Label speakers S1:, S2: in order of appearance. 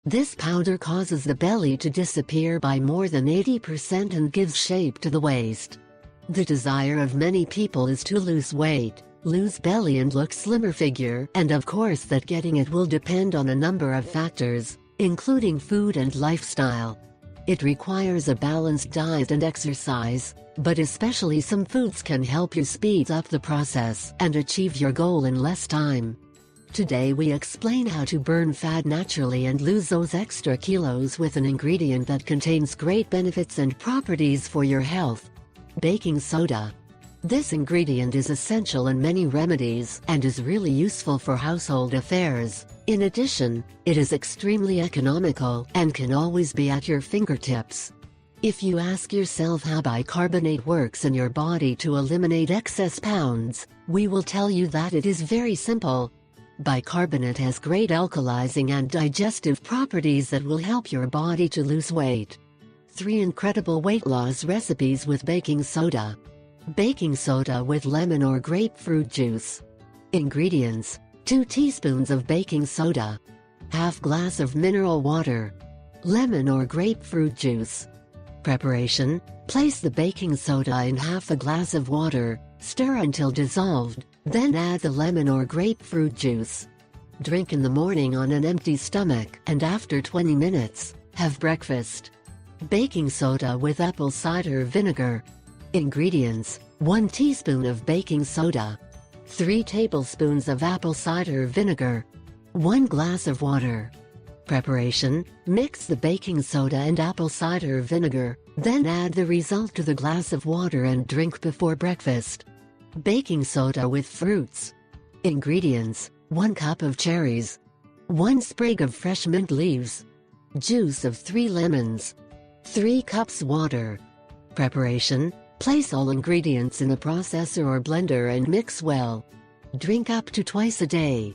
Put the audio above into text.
S1: This powder causes the belly to disappear by more than 80% and gives shape to the waist. The desire of many people is to lose weight, lose belly and look slimmer figure, and of course that getting it will depend on a number of factors, including food and lifestyle. It requires a balanced diet and exercise, but especially some foods can help you speed up the process and achieve your goal in less time. Today we explain how to burn fat naturally and lose those extra kilos with an ingredient that contains great benefits and properties for your health: baking soda. This ingredient is essential in many remedies and is really useful for household affairs. In addition, it is extremely economical and can always be at your fingertips. If you ask yourself how bicarbonate works in your body to eliminate excess pounds, we will tell you that it is very simple. Bicarbonate has great alkalizing and digestive properties that will help your body to lose weight. 3 incredible weight loss recipes with baking soda. Baking soda with lemon or grapefruit juice. Ingredients: 2 teaspoons of baking soda, half glass of mineral water, lemon or grapefruit juice. Preparation: place the baking soda in half a glass of water, stir until dissolved, then add the lemon or grapefruit juice. Drink in the morning on an empty stomach, and after 20 minutes, have breakfast. Baking soda with apple cider vinegar. Ingredients: 1 teaspoon of baking soda, 3 tablespoons of apple cider vinegar, 1 glass of water. Preparation: mix the baking soda and apple cider vinegar, then add the result to the glass of water and drink before breakfast. Baking soda with fruits. Ingredients: 1 cup of cherries, 1 sprig of fresh mint leaves, juice of 3 lemons, 3 cups water. Preparation: place all ingredients in a processor or blender and mix well. Drink up to twice a day.